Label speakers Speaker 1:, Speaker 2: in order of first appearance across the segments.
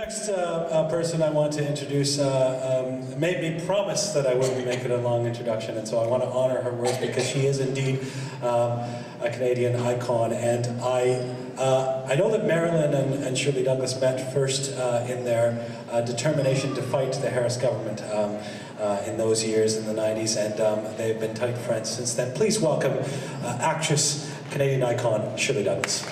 Speaker 1: next person I want to introduce made me promise that I wouldn't make it a long introduction, and so I want to honor her words because she is indeed a Canadian icon. And I know that Marilyn and Shirley Douglas met first in their determination to fight the Harris government in those years in the 90s, and they've been tight friends since then. Please welcome actress, Canadian icon, Shirley Douglas.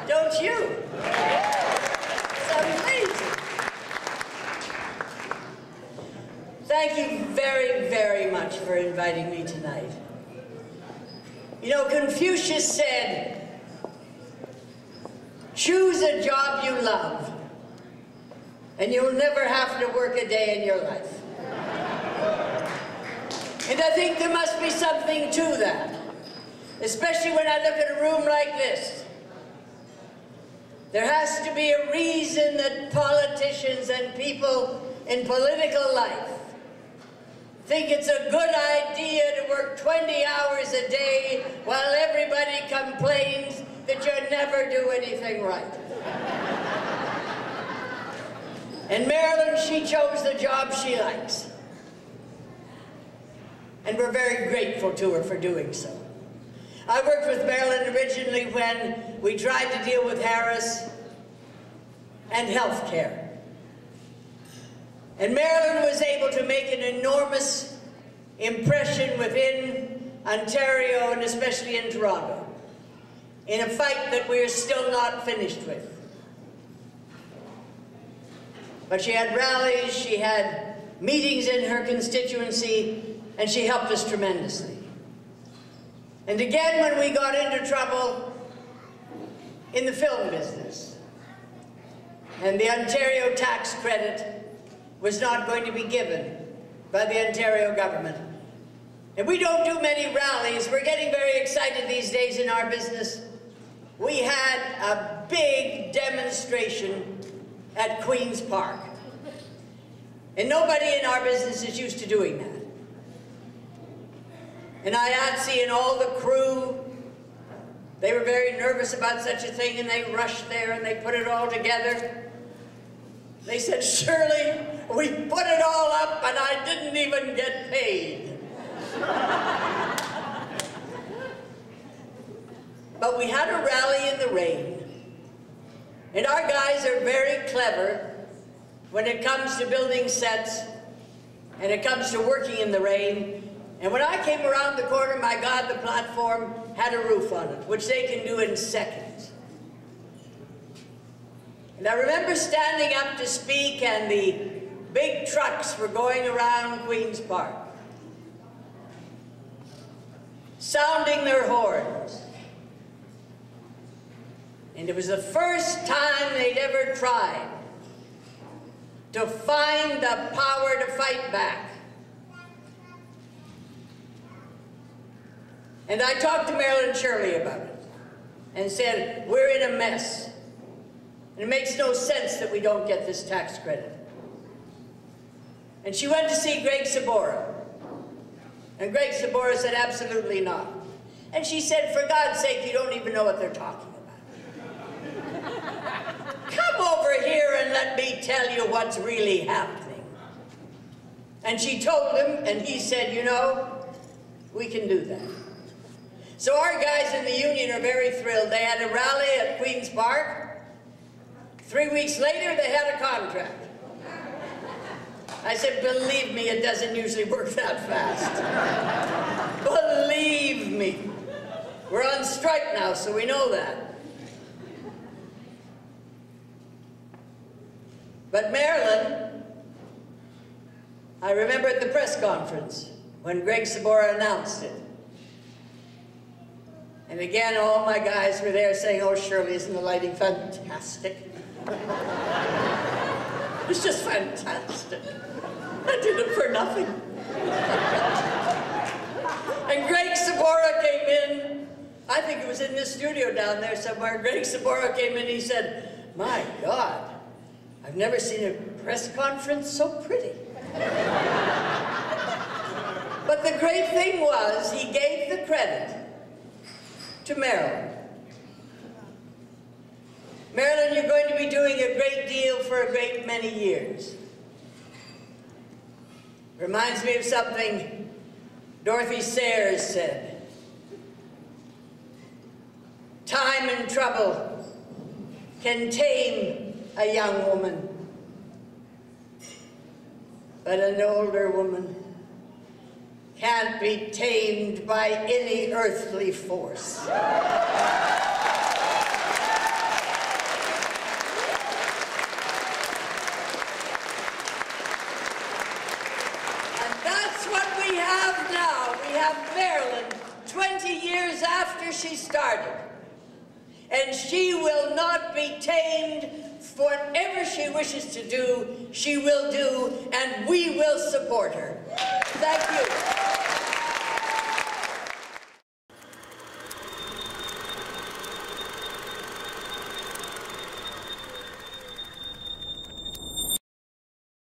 Speaker 2: Don't you? It's amazing. Thank you very, very much for inviting me tonight. You know, Confucius said, choose a job you love, and you'll never have to work a day in your life. And I think there must be something to that, especially when I look at a room like this. There has to be a reason that politicians and people in political life think it's a good idea to work 20 hours a day while everybody complains that you never do anything right. And Marilyn, she chose the job she likes. And we're very grateful to her for doing so. I worked with Marilyn originally when we tried to deal with Harris and health care. And Marilyn was able to make an enormous impression within Ontario and especially in Toronto in a fight that we're still not finished with. But she had rallies, she had meetings in her constituency, and she helped us tremendously. And again, when we got into trouble in the film business, and the Ontario tax credit was not going to be given by the Ontario government. And we don't do many rallies. We're getting very excited these days in our business. We had a big demonstration at Queen's Park. And nobody in our business is used to doing that. And IATSE and all the crew, they were very nervous about such a thing, and they rushed there and they put it all together. They said, Shirley, we put it all up and I didn't even get paid. But we had a rally in the rain. And our guys are very clever when it comes to building sets and it comes to working in the rain. And when I came around the corner, my God, the platform had a roof on it, which they can do in seconds. And I remember standing up to speak, and the big trucks were going around Queen's Park, sounding their horns. And it was the first time they'd ever tried to find the power to fight back. And I talked to Marilyn and Shirley about it and said, we're in a mess. And it makes no sense that we don't get this tax credit. And she went to see Greg Sabora. And Greg Sabora said, absolutely not. And she said, for God's sake, you don't even know what they're talking about. Come over here and let me tell you what's really happening. And she told him, and he said, you know, we can do that. So our guys in the union are very thrilled. They had a rally at Queen's Park. 3 weeks later, they had a contract. I said, believe me, it doesn't usually work that fast. Believe me. We're on strike now, so we know that. But Marilyn, I remember at the press conference when Greg Sabora announced it. And again, all my guys were there saying, oh, Shirley, isn't the lighting fantastic? It's just fantastic. I did it for nothing. And Greg Sabora came in. I think it was in this studio down there somewhere. Greg Sabora came in, he said, my God, I've never seen a press conference so pretty. But the great thing was, he gave the credit to Marilyn. Marilyn, you're going to be doing a great deal for a great many years. Reminds me of something Dorothy Sayers said. Time and trouble can tame a young woman, but an older woman can't be tamed by any earthly force. Marilyn 20 years after she started, and she will not be tamed. Whatever she wishes to do, she will do, and we will support her. Thank you.